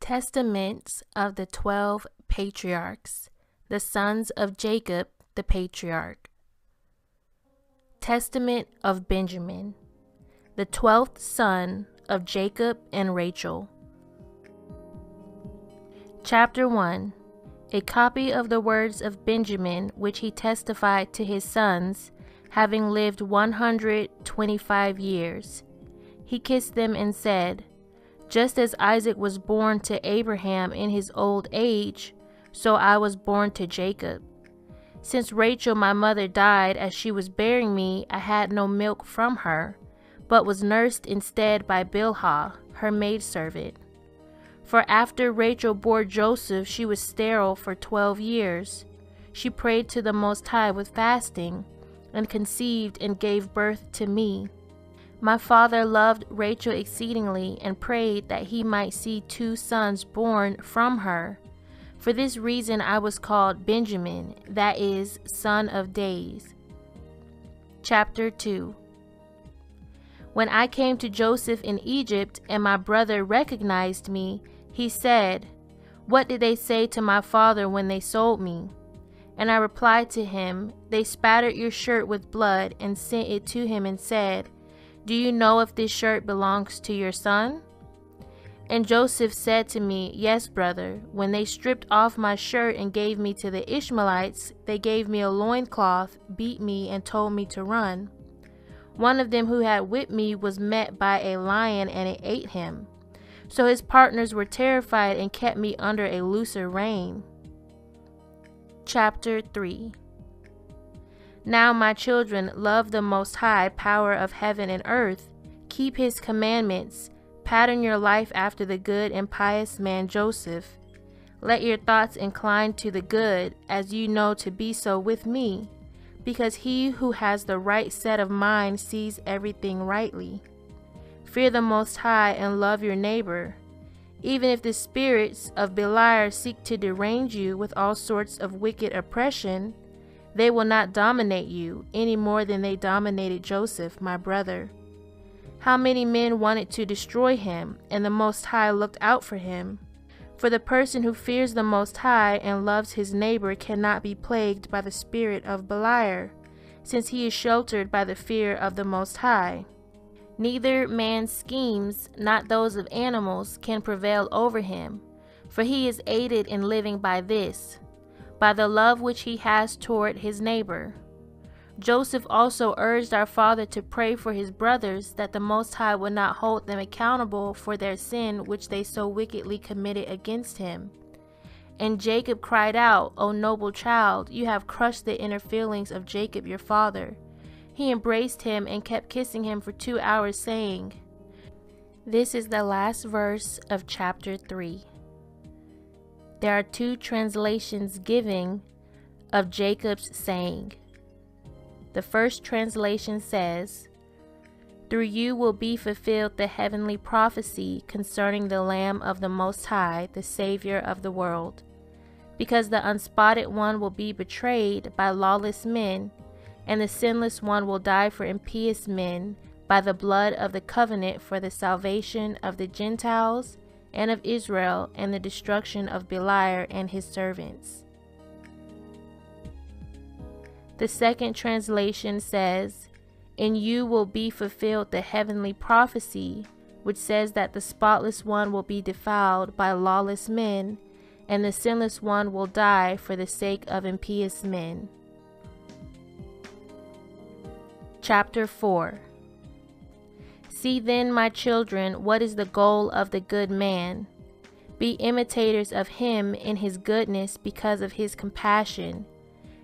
Testaments of the 12 Patriarchs, the sons of Jacob the Patriarch. Testament of Benjamin, the 12th son of Jacob and Rachel. Chapter 1. A copy of the words of Benjamin which he testified to his sons, having lived 125 years. He kissed them and said, "Just as Isaac was born to Abraham in his old age, so I was born to Jacob. Since Rachel my mother died as she was bearing me, I had no milk from her, but was nursed instead by Bilhah, her maidservant. For after Rachel bore Joseph, she was sterile for 12 years. She prayed to the Most High with fasting, and conceived and gave birth to me. My father loved Rachel exceedingly, and prayed that he might see 2 sons born from her. For this reason I was called Benjamin, that is, son of days." Chapter 2. When I came to Joseph in Egypt, and my brother recognized me, he said, "What did they say to my father when they sold me?" And I replied to him, "They spattered your shirt with blood, and sent it to him and said, 'Do you know if this shirt belongs to your son?' And Joseph said to me, 'Yes, brother. When they stripped off my shirt and gave me to the Ishmaelites, they gave me a loincloth, beat me, and told me to run. One of them who had whipped me was met by a lion, and it ate him. So his partners were terrified and kept me under a looser rein." Chapter 3. Now, my children, love the Most High, power of heaven and earth. Keep his commandments. Pattern your life after the good and pious man Joseph. Let your thoughts incline to the good, as you know to be so with me, because he who has the right set of mind sees everything rightly. Fear the Most High and love your neighbor. Even if the spirits of Beliar seek to derange you with all sorts of wicked oppression, they will not dominate you any more than they dominated Joseph, my brother. How many men wanted to destroy him, and the Most High looked out for him. For the person who fears the Most High and loves his neighbor cannot be plagued by the spirit of Beliar, since he is sheltered by the fear of the Most High. Neither man's schemes, not those of animals, can prevail over him, for he is aided in living by this, by the love which he has toward his neighbor. Joseph also urged our father to pray for his brothers, that the Most High would not hold them accountable for their sin which they so wickedly committed against him. And Jacob cried out, "O noble child, you have crushed the inner feelings of Jacob your father." He embraced him and kept kissing him for 2 hours, saying, This is the last verse of chapter 3. There are 2 translations giving of Jacob's saying. The first translation says, "Through you will be fulfilled the heavenly prophecy concerning the Lamb of the Most High, the Savior of the world. Because the unspotted one will be betrayed by lawless men, and the sinless one will die for impious men by the blood of the covenant for the salvation of the Gentiles and of Israel, and the destruction of Beliar and his servants." The second translation says, "In you will be fulfilled the heavenly prophecy, which says that the spotless one will be defiled by lawless men, and the sinless one will die for the sake of impious men." Chapter 4. See then, my children, what is the goal of the good man. Be imitators of him in his goodness because of his compassion,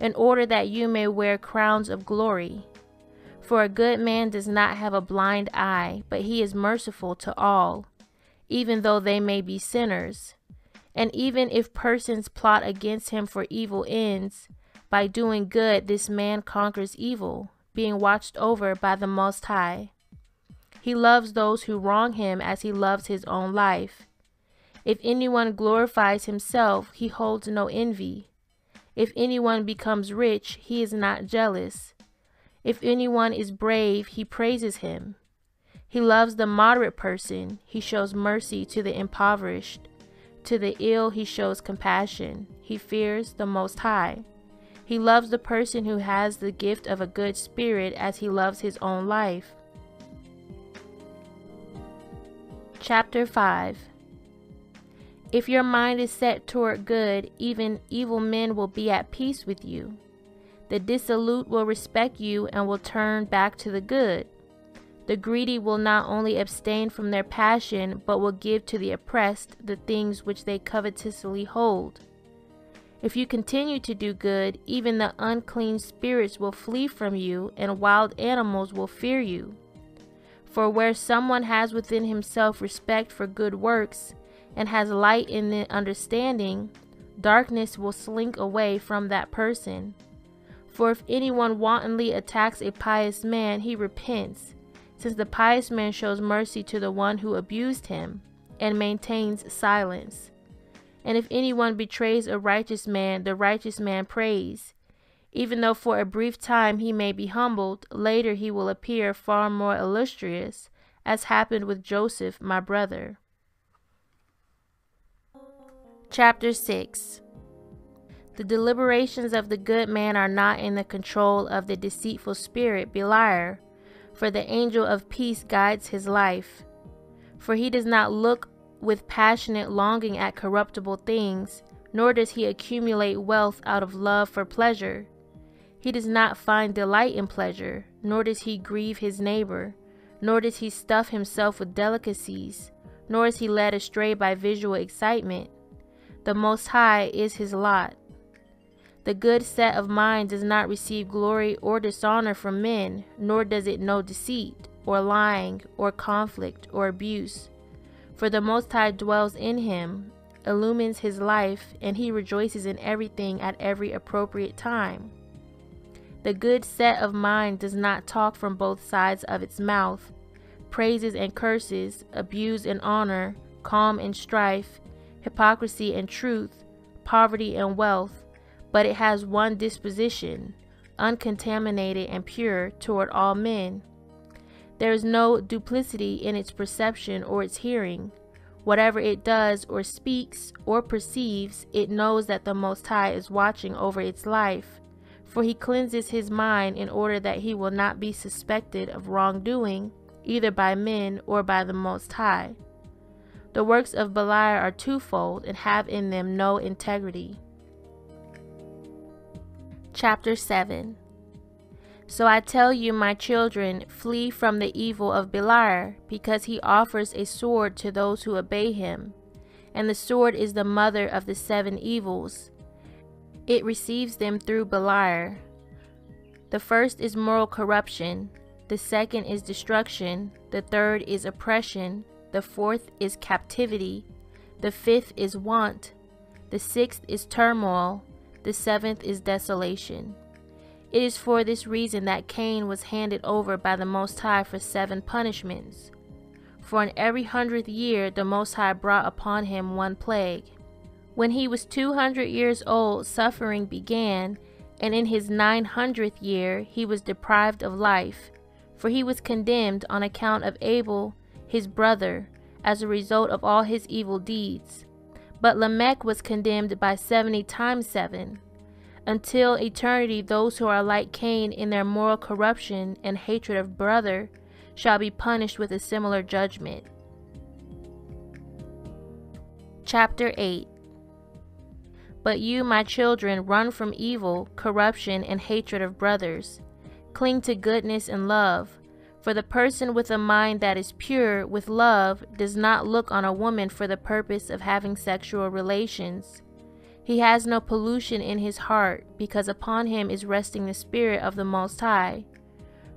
in order that you may wear crowns of glory. For a good man does not have a blind eye, but he is merciful to all, even though they may be sinners. And even if persons plot against him for evil ends, by doing good this man conquers evil, being watched over by the Most High. He loves those who wrong him as he loves his own life. If anyone glorifies himself, he holds no envy. If anyone becomes rich, he is not jealous. If anyone is brave, he praises him. He loves the moderate person. He shows mercy to the impoverished. To the ill he shows compassion. He fears the Most High. He loves the person who has the gift of a good spirit as he loves his own life. Chapter 5. If your mind is set toward good, even evil men will be at peace with you. The dissolute will respect you and will turn back to the good. The greedy will not only abstain from their passion, but will give to the oppressed the things which they covetously hold. If you continue to do good, even the unclean spirits will flee from you, and wild animals will fear you. For where someone has within himself respect for good works, and has light in the understanding, darkness will slink away from that person. For if anyone wantonly attacks a pious man, he repents, since the pious man shows mercy to the one who abused him, and maintains silence. And if anyone betrays a righteous man, the righteous man prays. Even though for a brief time he may be humbled, later he will appear far more illustrious, as happened with Joseph, my brother. Chapter 6. The deliberations of the good man are not in the control of the deceitful spirit Beliar, for the angel of peace guides his life. For he does not look with passionate longing at corruptible things, nor does he accumulate wealth out of love for pleasure. He does not find delight in pleasure, nor does he grieve his neighbor, nor does he stuff himself with delicacies, nor is he led astray by visual excitement. The Most High is his lot. The good set of mind does not receive glory or dishonor from men, nor does it know deceit, or lying, or conflict, or abuse. For the Most High dwells in him, illumines his life, and he rejoices in everything at every appropriate time. The good set of mind does not talk from both sides of its mouth, praises and curses, abuse and honor, calm and strife, hypocrisy and truth, poverty and wealth, but it has one disposition, uncontaminated and pure, toward all men. There is no duplicity in its perception or its hearing. Whatever it does or speaks or perceives, it knows that the Most High is watching over its life, for he cleanses his mind in order that he will not be suspected of wrongdoing, either by men or by the Most High. The works of Beliar are twofold and have in them no integrity. Chapter 7. So I tell you, my children, flee from the evil of Beliar, because he offers a sword to those who obey him, and the sword is the mother of the 7 evils. It receives them through Beliar. The first is moral corruption, the second is destruction, the third is oppression, the fourth is captivity, the fifth is want, the sixth is turmoil, the seventh is desolation. It is for this reason that Cain was handed over by the Most High for 7 punishments. For in every 100th year the Most High brought upon him 1 plague. When he was 200 years old, suffering began, and in his 900th year he was deprived of life, for he was condemned on account of Abel, his brother, as a result of all his evil deeds. But Lamech was condemned by 70 times 7. Until eternity, those who are like Cain in their moral corruption and hatred of brother shall be punished with a similar judgment. Chapter 8. But you, my children, run from evil, corruption, and hatred of brothers. Cling to goodness and love. For the person with a mind that is pure with love does not look on a woman for the purpose of having sexual relations. He has no pollution in his heart, because upon him is resting the Spirit of the Most High.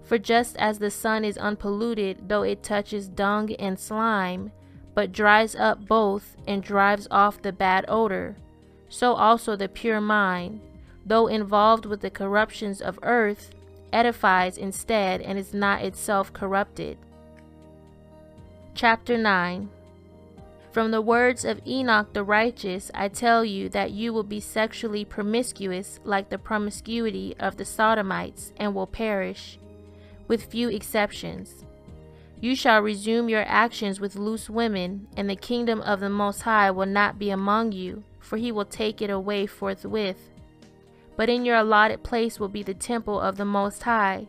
For just as the sun is unpolluted, though it touches dung and slime, but dries up both and drives off the bad odor, so also the pure mind, though involved with the corruptions of earth, edifies instead and is not itself corrupted. Chapter 9. From the words of Enoch the righteous, I tell you that you will be sexually promiscuous like the promiscuity of the Sodomites and will perish, with few exceptions. You shall resume your actions with loose women, and the kingdom of the Most High will not be among you, for he will take it away forthwith. But in your allotted place will be the temple of the Most High,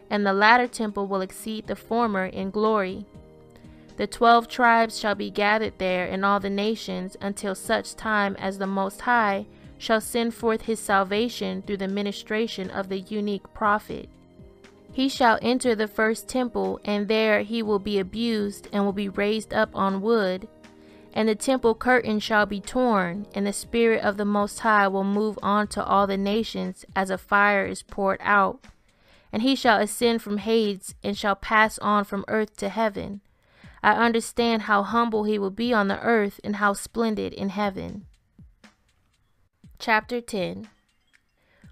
and the latter temple will exceed the former in glory. The 12 tribes shall be gathered there in all the nations until such time as the Most High shall send forth his salvation through the ministration of the unique prophet. He shall enter the first temple, and there he will be abused and will be raised up on wood. And the temple curtain shall be torn, and the Spirit of the Most High will move on to all the nations as a fire is poured out. And he shall ascend from Hades, and shall pass on from earth to heaven. I understand how humble he will be on the earth, and how splendid in heaven. Chapter 10.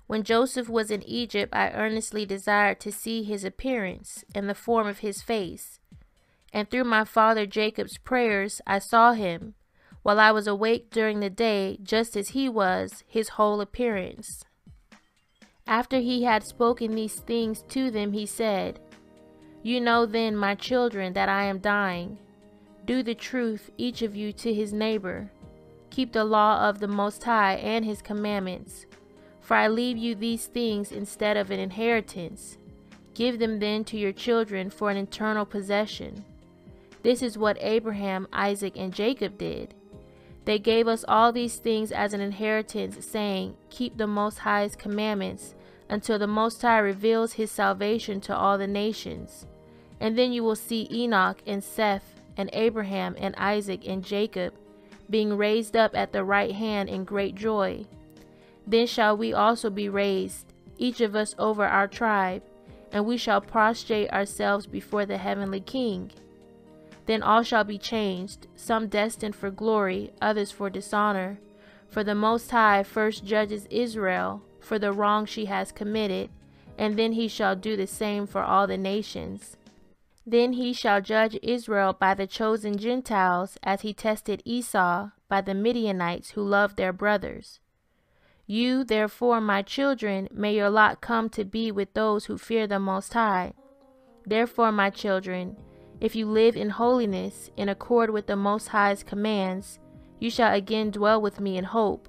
When Joseph was in Egypt, I earnestly desired to see his appearance and the form of his face. And through my father Jacob's prayers I saw him, while I was awake during the day, just as he was, his whole appearance. After he had spoken these things to them, he said, You know then, my children, that I am dying. Do the truth, each of you to his neighbor. Keep the law of the Most High and his commandments. For I leave you these things instead of an inheritance. Give them then to your children for an eternal possession. This is what Abraham, Isaac, and Jacob did. They gave us all these things as an inheritance, saying, Keep the Most High's commandments, until the Most High reveals his salvation to all the nations. And then you will see Enoch and Seth and Abraham and Isaac and Jacob being raised up at the right hand in great joy. Then shall we also be raised, each of us over our tribe, and we shall prostrate ourselves before the heavenly King. Then all shall be changed, some destined for glory, others for dishonor. For the Most High first judges Israel for the wrong she has committed, and then he shall do the same for all the nations. Then he shall judge Israel by the chosen Gentiles, as he tested Esau by the Midianites who loved their brothers. You, therefore, my children, may your lot come to be with those who fear the Most High. Therefore, my children, if you live in holiness, in accord with the Most High's commands, you shall again dwell with me in hope.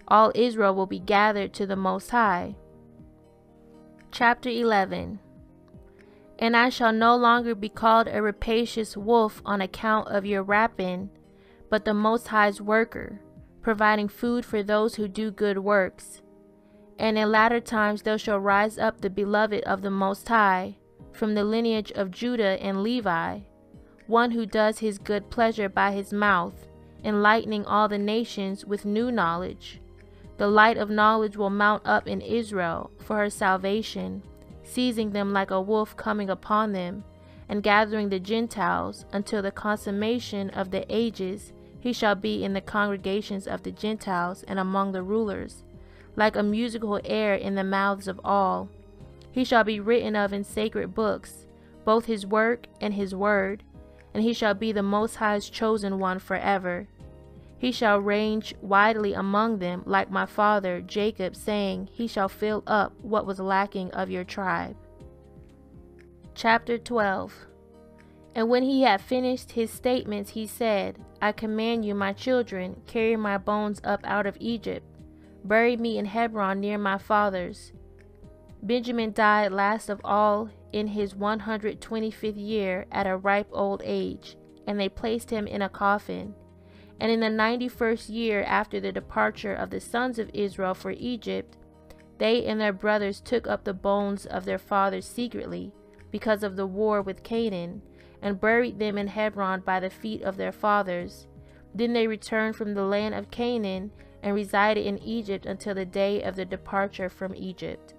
All Israel will be gathered to the Most High. Chapter 11. And I shall no longer be called a rapacious wolf on account of your rapine, but the Most High's worker, providing food for those who do good works. And in latter times there shall rise up the beloved of the Most High, from the lineage of Judah and Levi, one who does his good pleasure by his mouth, enlightening all the nations with new knowledge. The light of knowledge will mount up in Israel for her salvation, seizing them like a wolf coming upon them, and gathering the Gentiles until the consummation of the ages. He shall be in the congregations of the Gentiles and among the rulers, like a musical air in the mouths of all. He shall be written of in sacred books, both his work and his word, and he shall be the Most High's chosen one forever. He shall range widely among them, like my father Jacob, saying, He shall fill up what was lacking of your tribe. Chapter 12. And when he had finished his statements, he said, I command you, my children, carry my bones up out of Egypt. Bury me in Hebron near my fathers. Benjamin died last of all in his 125th year at a ripe old age, and they placed him in a coffin. And in the 91st year after the departure of the sons of Israel for Egypt, they and their brothers took up the bones of their fathers secretly, because of the war with Canaan, and buried them in Hebron by the feet of their fathers. Then they returned from the land of Canaan, and resided in Egypt until the day of the departure from Egypt.